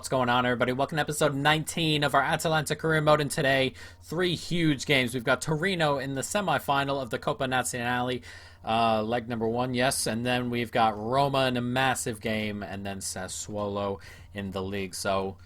What's going on, everybody? Welcome to episode 19 of our Atalanta career mode, and today, three huge games. We've got Torino in the semifinal of the Coppa Nazionale, leg number one, yes, and then we've got Roma in a massive game, and then Sassuolo in the league. So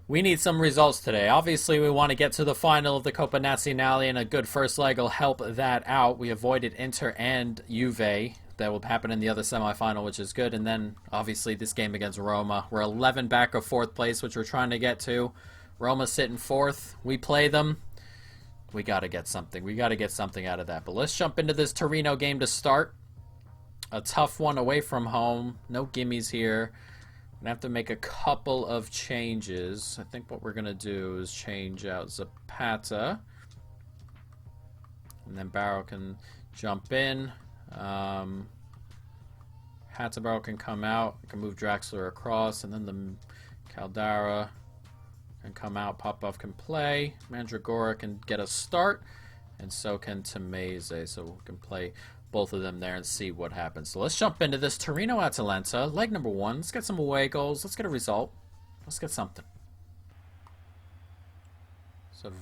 we need some results today. Obviously, we want to get to the final of the Coppa Nazionale, and a good first leg will help that out. We avoided Inter and Juve. That will happen in the other semifinal, which is good. And then, obviously, this game against Roma. We're 11 back of fourth place, which we're trying to get to. Roma sitting fourth. We play them. We got to get something. We got to get something out of that. But let's jump into this Torino game to start. A tough one away from home. No gimmies here. I'm going to have to make a couple of changes. I think what we're going to do is change out Zapata. And then Barrow can jump in. Hattabaro can come out. I can move Draxler across, and then the Caldara can come out. Popov can play. Mandragora can get a start, and so can Tameze. So we can play both of them there and see what happens. So let's jump into this Torino-Atalanta, leg number one. Let's get some away goals. Let's get a result. Let's get something. Sort of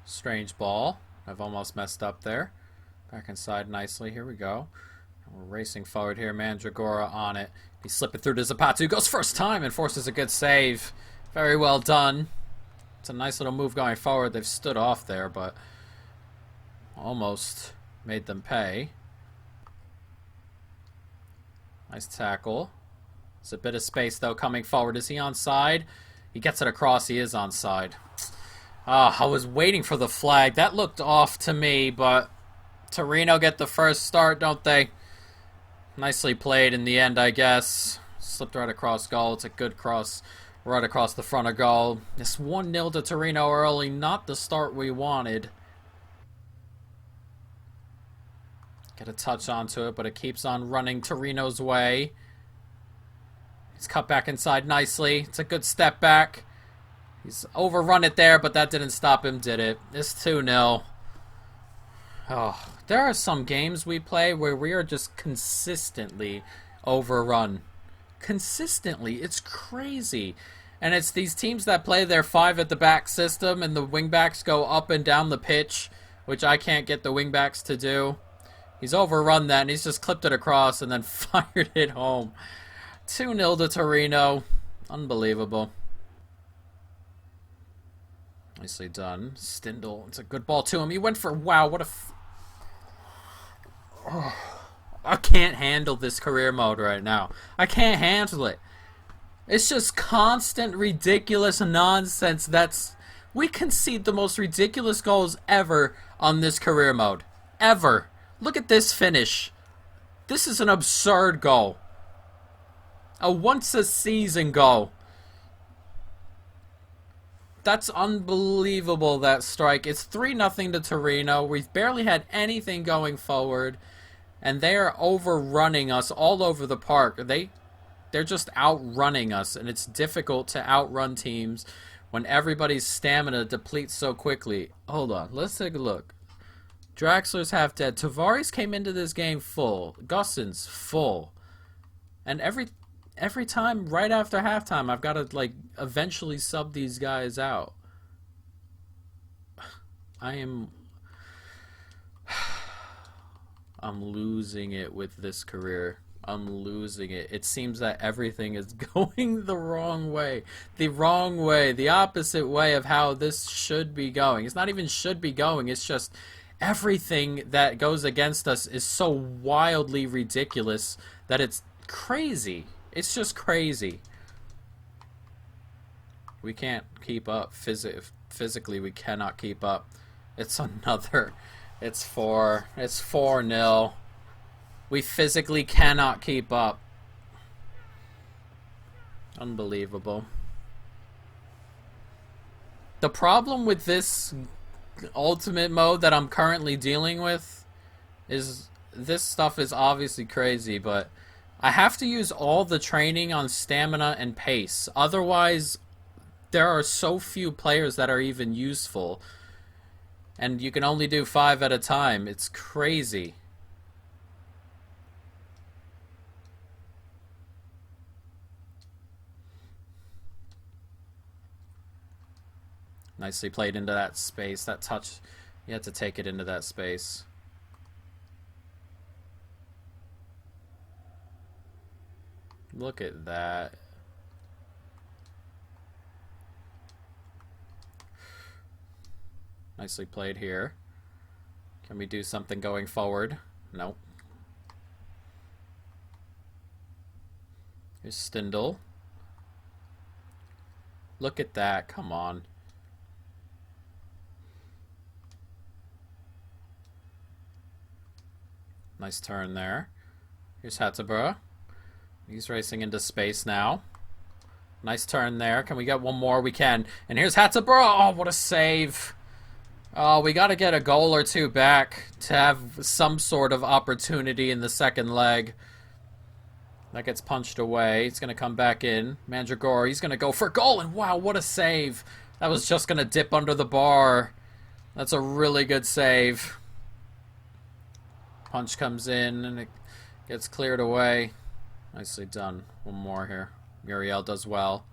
strange ball. I've almost messed up there. Back inside nicely. Here we go. We're racing forward here. Mandragora on it. He's slipping through to Zapata, who goes first time and forces a good save. Very well done. It's a nice little move going forward. They've stood off there, but almost made them pay. Nice tackle. There's a bit of space, though, coming forward. Is he onside? He gets it across. He is onside. I was waiting for the flag. That looked off to me, but Torino get the first start, don't they? Nicely played in the end, I guess. Slipped right across goal. It's a good cross right across the front of goal. It's 1-0 to Torino early. Not the start we wanted. Get a touch onto it, but it keeps on running Torino's way. He's cut back inside nicely. It's a good step back. He's overrun it there, but that didn't stop him, did it? It's 2-0. Oh, there are some games we play where we are just consistently overrun. Consistently. It's crazy. And it's these teams that play their 5-at-the-back system and the wingbacks go up and down the pitch, which I can't get the wingbacks to do. He's overrun that and he's just clipped it across and then fired it home. 2-0 to Torino. Unbelievable. Nicely done. Stindl, it's a good ball to him. He went for, wow, what a... I can't handle this career mode right now. I can't handle it. It's just constant, ridiculous nonsense. We concede the most ridiculous goals ever on this career mode. Ever. Look at this finish. This is an absurd goal. A once-a-season goal. That's unbelievable, that strike. It's 3-0 to Torino. We've barely had anything going forward. And they are overrunning us all over the park. They're just outrunning us. And it's difficult to outrun teams when everybody's stamina depletes so quickly. Hold on. Let's take a look. Draxler's half dead. Tavares came into this game full. Gustin's full. And every time right after halftime, I've got to, like, eventually sub these guys out. I'm losing it with this career. I'm losing it. It seems that everything is going the wrong way. The wrong way. The opposite way of how this should be going. It's not even should be going. It's just everything that goes against us is so wildly ridiculous that it's crazy. It's just crazy. We can't keep up. Physically, we cannot keep up. It's another... It's 4-0. We physically cannot keep up. Unbelievable. The problem with this ultimate mode that I'm currently dealing with is this stuff is obviously crazy, but I have to use all the training on stamina and pace. Otherwise, there are so few players that are even useful. And you can only do 5 at a time. It's crazy. Nicely played into that space. That touch, you had to take it into that space. Look at that. Nicely played here. Can we do something going forward? Nope. Here's Stindl. Look at that. Come on. Nice turn there. Here's Hattaborough. He's racing into space now. Nice turn there. Can we get one more? We can. And here's Hattaborough. Oh, what a save. Oh, we got to get a goal or two back to have some sort of opportunity in the second leg. That gets punched away. He's going to come back in. Mandragora, he's going to go for goal. And wow, what a save. That was just going to dip under the bar. That's a really good save. Punch comes in and it gets cleared away. Nicely done. One more here. Muriel does well.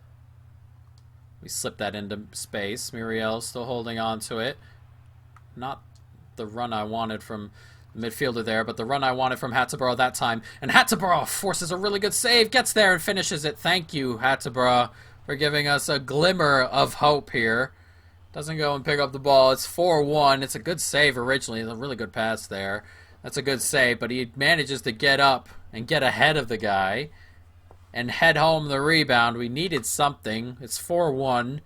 We slip that into space. Muriel still holding on to it. Not the run I wanted from the midfielder there, but the run I wanted from Hattaborough that time. And Hattaborough forces a really good save, gets there and finishes it. Thank you, Hattaborough, for giving us a glimmer of hope here. Doesn't go and pick up the ball. It's 4-1. It's a good save originally. It's a really good pass there. That's a good save, but he manages to get up and get ahead of the guy and head home the rebound. We needed something. It's 4-1.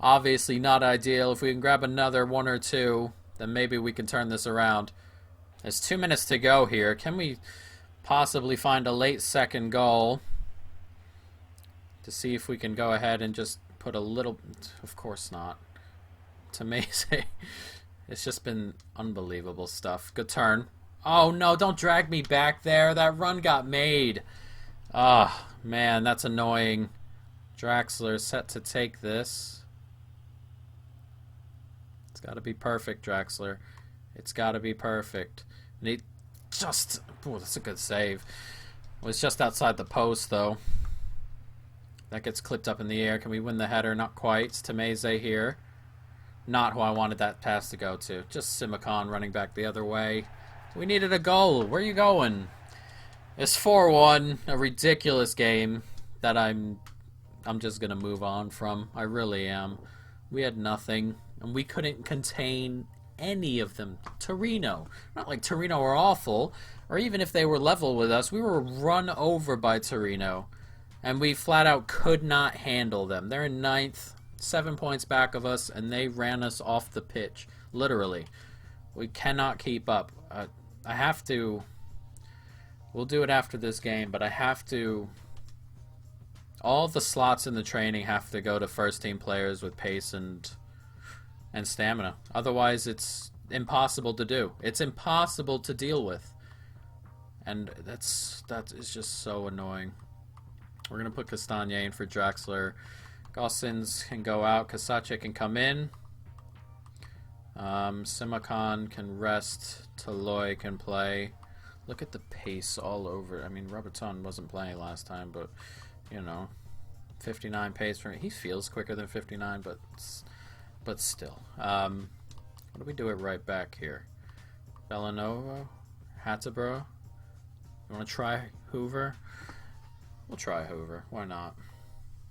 Obviously not ideal. If we can grab another one or two, then maybe we can turn this around. There's 2 minutes to go here. Can we possibly find a late second goal to see if we can go ahead and just put a little... Of course not. It's amazing. It's just been unbelievable stuff. Good turn. Oh, no, don't drag me back there. That run got made. Ah, oh, man, that's annoying. Draxler set to take this. It's got to be perfect, Draxler. It's got to be perfect. And he just... Oh, that's a good save. It was just outside the post, though. That gets clipped up in the air. Can we win the header? Not quite. It's Temeze here. Not who I wanted that pass to go to. Just Simicon running back the other way. We needed a goal. Where are you going? It's 4-1. A ridiculous game that I'm just going to move on from. I really am. We had nothing, and we couldn't contain any of them. Torino. Not like Torino were awful, or even if they were level with us. We were run over by Torino, and we flat out could not handle them. They're in 9th, 7 points back of us, and they ran us off the pitch. Literally. We cannot keep up. I have to... We'll do it after this game, but I have to... All the slots in the training have to go to first-team players with pace and stamina. Otherwise, it's impossible to do. It's impossible to deal with. And that is just so annoying. We're going to put Castagne in for Draxler. Gossens can go out. Kasache can come in. Simicon can rest. Taloy can play. Look at the pace all over. I mean, Robertson wasn't playing last time, but, you know, 59 pace for me. He feels quicker than 59, but still. What do we do it right back here? Bellanova? Hattaborough? You want to try Hoover? We'll try Hoover. Why not?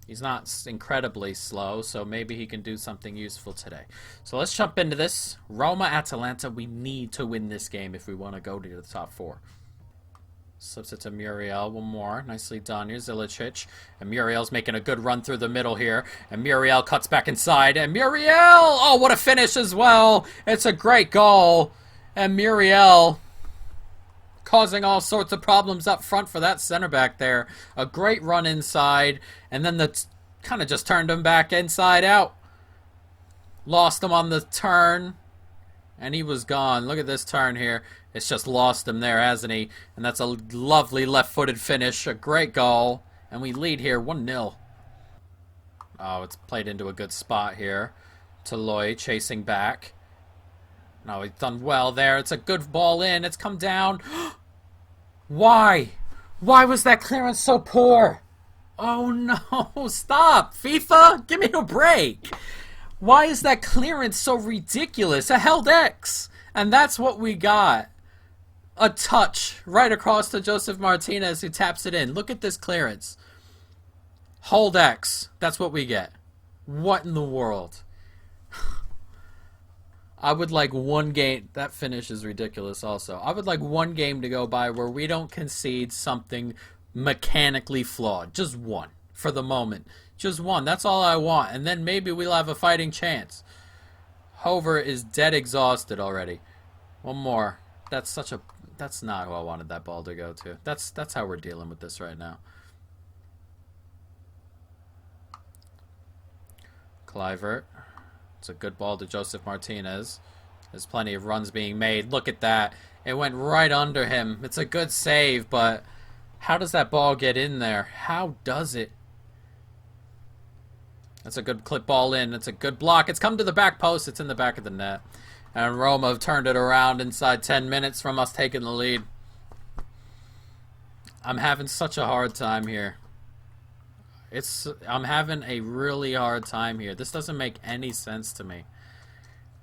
He's not incredibly slow, so maybe he can do something useful today. So let's jump into this. Roma, Atalanta, we need to win this game if we want to go to the top 4. Slips it to Muriel. One more. Nicely done. Here's Ilicic. And Muriel's making a good run through the middle here. And Muriel cuts back inside. And Muriel! Oh, what a finish as well. It's a great goal. And Muriel causing all sorts of problems up front for that center back there. A great run inside, and then the kind of just turned him back inside out. Lost him on the turn, and he was gone. Look at this turn here. It's just lost him there, hasn't he? And that's a lovely left-footed finish. A great goal, and we lead here 1-0. Oh, it's played into a good spot here. Taloy chasing back. No, he's done well there. It's a good ball in. It's come down. Why? Why was that clearance so poor? Oh no, stop. FIFA, give me a break. Why is that clearance so ridiculous? I held X, and that's what we got. A touch right across to Joseph Martinez, who taps it in. Look at this clearance. Hold X. That's what we get. What in the world? I would like one game. That finish is ridiculous also. I would like one game to go by where we don't concede something mechanically flawed. Just one. For the moment. Just one. That's all I want. And then maybe we'll have a fighting chance. Hover is dead exhausted already. One more. That's not who I wanted that ball to go to. That's how we're dealing with this right now. Kluivert. It's a good ball to Joseph Martinez. There's plenty of runs being made. Look at that. It went right under him. It's a good save, but how does that ball get in there? How does it? That's a good clip ball in. It's a good block. It's come to the back post. It's in the back of the net. And Roma have turned it around inside 10 minutes from us taking the lead. I'm having such a hard time here. I'm having a really hard time here. This doesn't make any sense to me.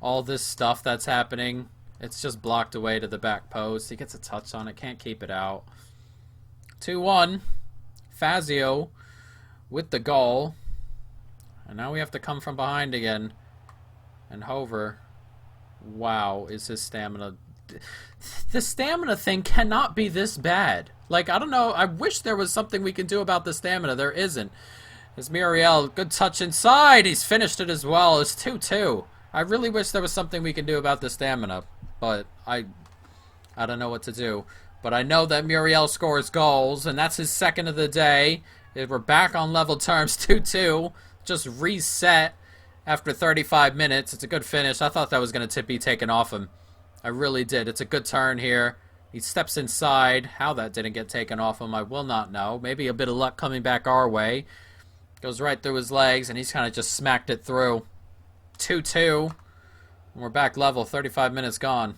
All this stuff that's happening, it's just blocked away to the back post. He gets a touch on it, can't keep it out. 2-1. Fazio with the goal. And now we have to come from behind again. And Hover, wow, is his stamina... The stamina thing cannot be this bad. Like, I don't know. I wish there was something we can do about the stamina. There isn't. It's Muriel. Good touch inside. He's finished it as well. It's 2-2. I really wish there was something we can do about the stamina. But I don't know what to do. But I know that Muriel scores goals. And that's his second of the day. We're back on level terms. 2-2. Just reset after 35 minutes. It's a good finish. I thought that was going to be taken off him. I really did. It's a good turn here. He steps inside. How that didn't get taken off him, I will not know. Maybe a bit of luck coming back our way. Goes right through his legs, and he's kind of just smacked it through. 2-2. And we're back level. 35 minutes gone.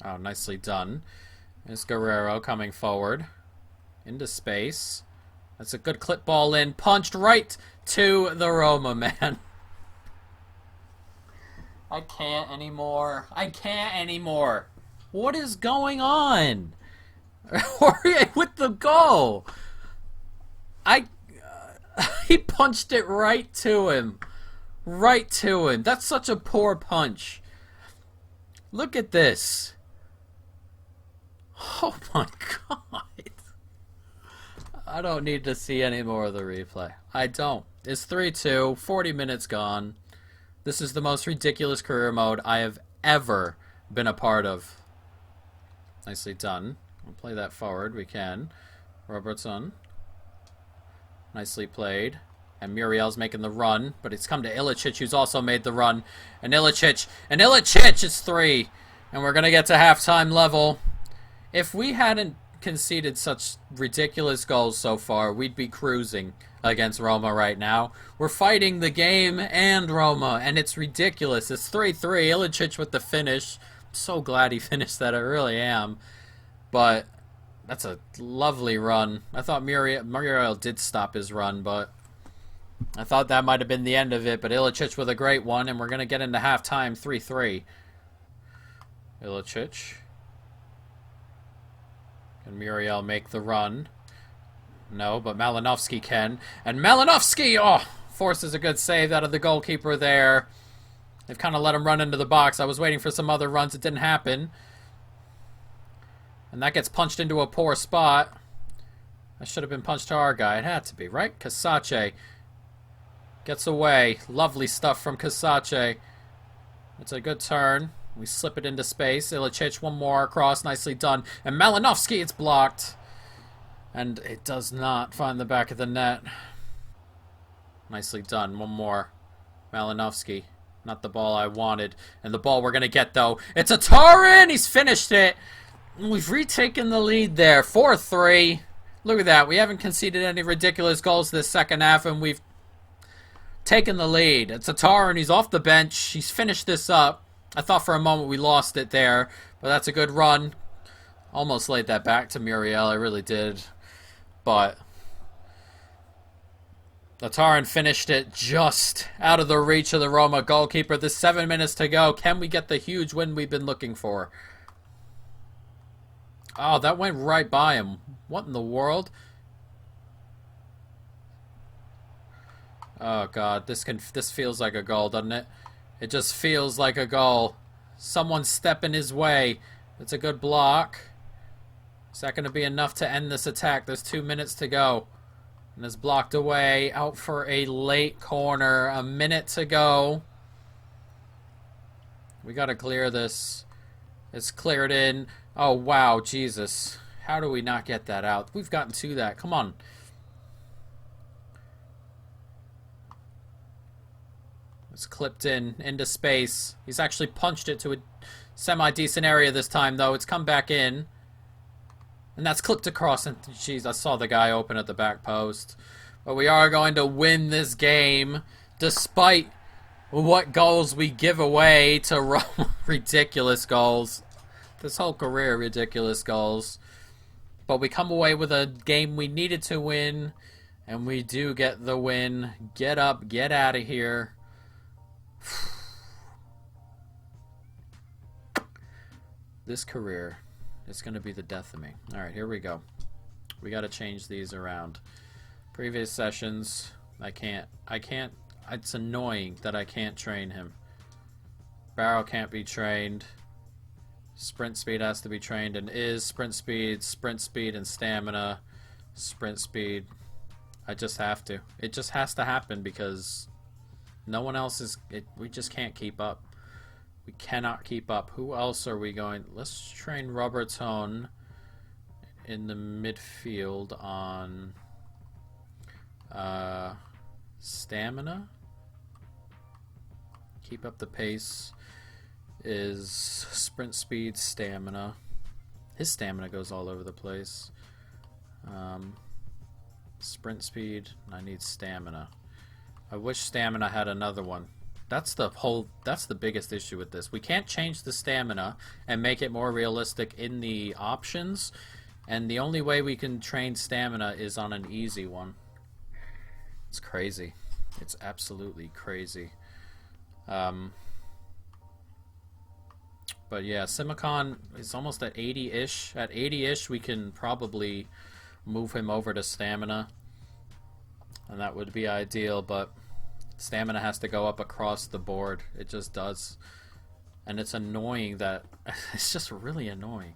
Oh, nicely done. There's Guerrero coming forward. Into space. That's a good clip ball in. Punched right to the Roma, man. I can't anymore. I can't anymore. What is going on? With the goal. He punched it right to him. Right to him. That's such a poor punch. Look at this. Oh my god. I don't need to see any more of the replay. I don't. It's 3-2. 40 minutes gone. This is the most ridiculous career mode I have ever been a part of. Nicely done. We'll play that forward. We can. Robertson. Nicely played. And Muriel's making the run. But it's come to Ilicic, who's also made the run. And Ilicic. And Ilicic is 3. And we're going to get to halftime level. If we hadn't conceded such ridiculous goals so far, we'd be cruising against Roma right now. We're fighting the game and Roma, and it's ridiculous. It's 3-3. Ilicic with the finish. I'm so glad he finished that. I really am. But that's a lovely run. I thought Muriel did stop his run, but I thought that might have been the end of it. But Ilicic with a great one, and we're going to get into halftime 3-3. Ilicic. Can Muriel make the run? No, but Malinovsky can. And Malinovsky, oh, forces a good save out of the goalkeeper there. They've kind of let him run into the box. I was waiting for some other runs. It didn't happen. And that gets punched into a poor spot. That should have been punched to our guy. It had to be, right? Casace gets away. Lovely stuff from Casace. It's a good turn. We slip it into space. Ilicic, one more across. Nicely done. And Malinovsky, it's blocked. And it does not find the back of the net. Nicely done. One more. Malinovsky. Not the ball I wanted. And the ball we're going to get, though. It's a Tarin! He's finished it. We've retaken the lead there. 4-3. Look at that. We haven't conceded any ridiculous goals this second half, and we've taken the lead. It's a Tarin. He's off the bench. He's finished this up. I thought for a moment we lost it there, but that's a good run. Almost laid that back to Muriel. I really did. But Latarin finished it just out of the reach of the Roma goalkeeper. There's 7 minutes to go. Can we get the huge win we've been looking for? Oh, that went right by him. What in the world? Oh god, this feels like a goal, doesn't it? It just feels like a goal. Someone's stepping his way. It's a good block. Is that going to be enough to end this attack? There's 2 minutes to go. And it's blocked away. Out for a late corner. A minute to go. We got to clear this. It's cleared in. Oh, wow. Jesus. How do we not get that out? We've gotten to that. Come on. It's clipped into space. He's actually punched it to a semi-decent area this time, though. It's come back in. And that's clipped across. And, jeez, I saw the guy open at the back post. But we are going to win this game, despite what goals we give away to Roma. Ridiculous goals. This whole career, ridiculous goals. But we come away with a game we needed to win. And we do get the win. Get up, get out of here. This career is going to be the death of me. Alright, here we go. We got to change these around. Previous sessions, I can't, it's annoying that I can't train him. Barrow can't be trained. Sprint speed has to be trained and is sprint speed, and stamina, sprint speed. I just have to. It just has to happen because no one else is, we just can't keep up. We cannot keep up. Who else are we going? Let's train Robertson in the midfield on stamina. Keep up the pace is sprint speed, stamina. His stamina goes all over the place. Sprint speed, I need stamina. I wish stamina had another one. That's the biggest issue with this. We can't change the stamina and make it more realistic in the options, and the only way we can train stamina is on an easy one. It's crazy. It's absolutely crazy. But yeah, Simicon is almost at 80-ish. At 80-ish, we can probably move him over to stamina, and that would be ideal, but stamina has to go up across the board. It just does. And it's annoying that... it's just really annoying.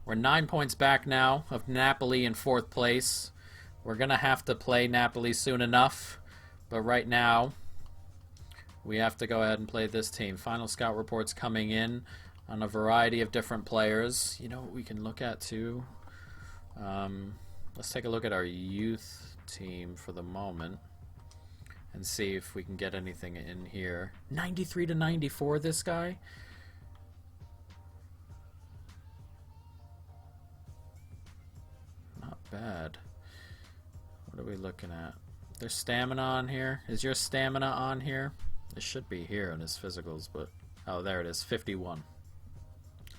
We're 9 points back now of Napoli in 4th place. We're going to have to play Napoli soon enough. But right now, we have to go ahead and play this team. Final scout reports coming in on a variety of different players. You know what we can look at too? Let's take a look at our youth team for the moment and see if we can get anything in here. 93 to 94, this guy? Not bad. What are we looking at? There's stamina on here. Is your stamina on here? It should be here in his physicals, but... oh, there it is. 51.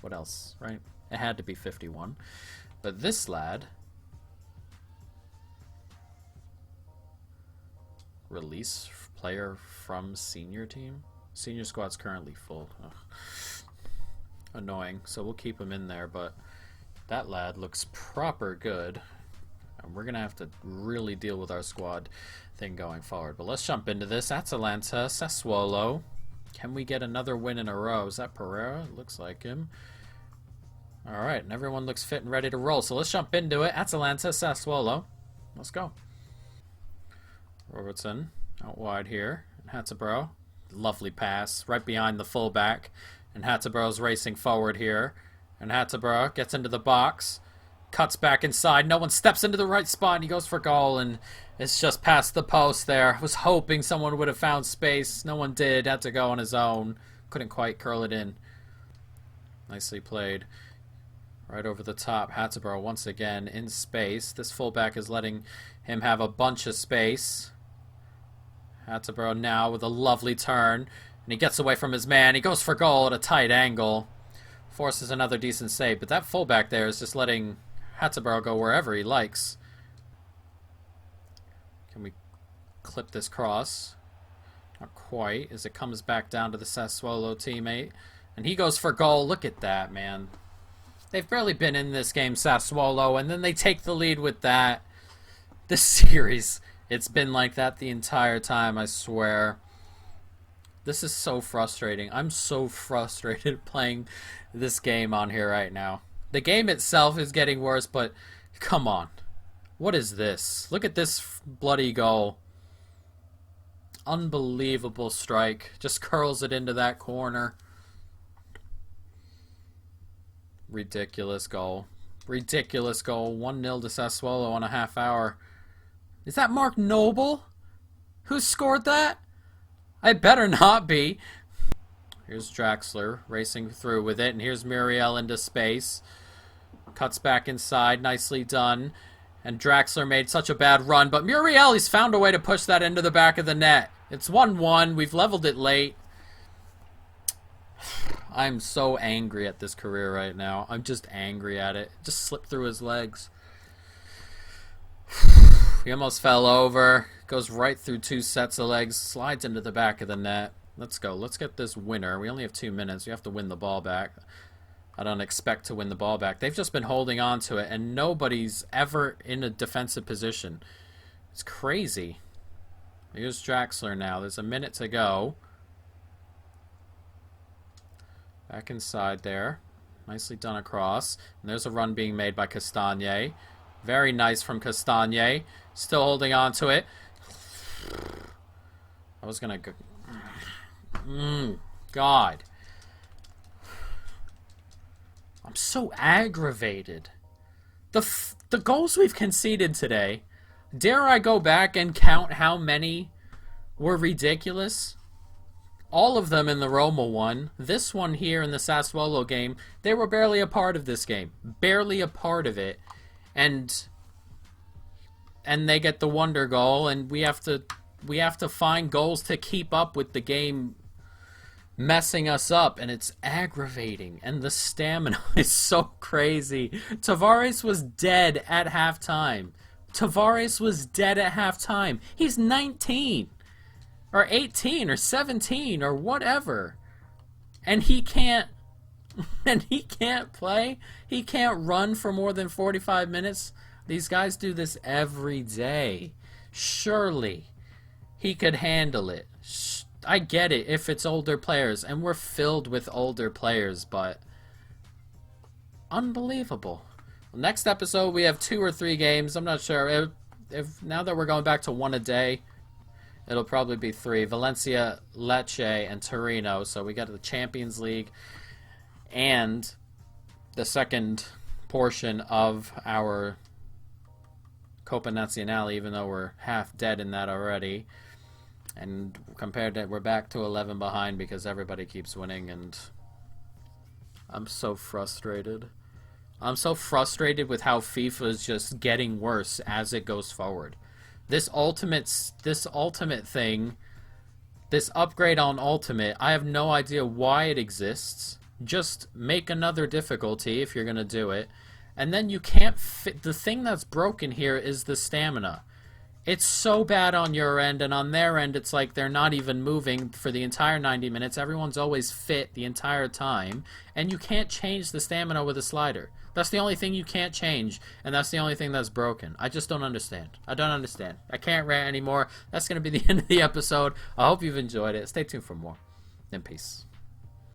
What else, right? It had to be 51. But this lad... release player from senior team. Senior squad's currently full. Ugh. Annoying. So we'll keep him in there, but that lad looks proper good. And we're gonna have to really deal with our squad thing going forward. But let's jump into this. Atalanta, Sassuolo. Can we get another win in a row? Is that Pereira? It looks like him. Alright, and everyone looks fit and ready to roll. So let's jump into it. Atalanta, Sassuolo. Let's go. Robertson out wide here. Hatzebro. Lovely pass right behind the fullback. And Hatzebro's racing forward here. And Hatzebro gets into the box. Cuts back inside. No one steps into the right spot. And he goes for goal. And it's just past the post there. I was hoping someone would have found space. No one did. Had to go on his own. Couldn't quite curl it in. Nicely played. Right over the top. Hatzebro once again in space. This fullback is letting him have a bunch of space. Hatzebro now with a lovely turn. And he gets away from his man. He goes for goal at a tight angle. Forces another decent save. But that fullback there is just letting Hatzebro go wherever he likes. Can we clip this cross. Not quite, as it comes back down to the Sassuolo teammate. And he goes for goal. Look at that, man. They've barely been in this game, Sassuolo, and then they take the lead with that. This series, it's been like that the entire time, I swear. This is so frustrating. I'm so frustrated playing this game on here right now. The game itself is getting worse, but come on. What is this? Look at this bloody goal. Unbelievable strike. Just curls it into that corner. Ridiculous goal. Ridiculous goal. 1-0 to Sassuolo on a half hour. Is that Mark Noble? Who scored that? I better not be. Here's Draxler racing through with it, and here's Muriel into space. Cuts back inside, nicely done. And Draxler made such a bad run, but Muriel, he's found a way to push that into the back of the net. It's 1-1. We've leveled it late. I'm so angry at this career right now. I'm just angry at it. Just slipped through his legs. He almost fell over. Goes right through 2 sets of legs. Slides into the back of the net. Let's go. Let's get this winner. We only have 2 minutes. We have to win the ball back. I don't expect to win the ball back. They've just been holding on to it, and nobody's ever in a defensive position. It's crazy. Here's Draxler now. There's a minute to go. Back inside there. Nicely done across. And there's a run being made by Castagne. Very nice from Castagne. Still holding on to it. I was going to go... God. I'm so aggravated. The goals we've conceded today, dare I go back and count how many were ridiculous? All of them in the Roma one. This one here in the Sassuolo game, they were barely a part of this game. Barely a part of it. And they get the wonder goal, and we have to find goals to keep up with the game messing us up, and it's aggravating. And the stamina is so crazy. Tavares was dead at halftime. Tavares was dead at halftime. He's 19 or 18 or 17 or whatever, and he can't play. He can't run for more than 45 minutes. These guys do this every day. Surely he could handle it. I get it if it's older players, and we're filled with older players, but unbelievable. Next episode, we have 2 or 3 games. I'm not sure. If now that we're going back to 1 a day, it'll probably be 3. Valencia, Lecce, and Torino. So we got the Champions League and the second portion of our Coppa Nazionale, even though we're half dead in that already. And compared to, we're back to 11 behind because everybody keeps winning, and I'm so frustrated. I'm so frustrated with how FIFA is just getting worse as it goes forward. This ultimate thing, this upgrade on Ultimate, I have no idea why it exists. Just make another difficulty if you're going to do it. And then you can't fit. The thing that's broken here is the stamina. It's so bad on your end, and on their end, it's like they're not even moving for the entire 90 minutes. Everyone's always fit the entire time, and you can't change the stamina with a slider. That's the only thing you can't change, and that's the only thing that's broken. I just don't understand. I don't understand. I can't rant anymore. That's going to be the end of the episode. I hope you've enjoyed it. Stay tuned for more. And peace.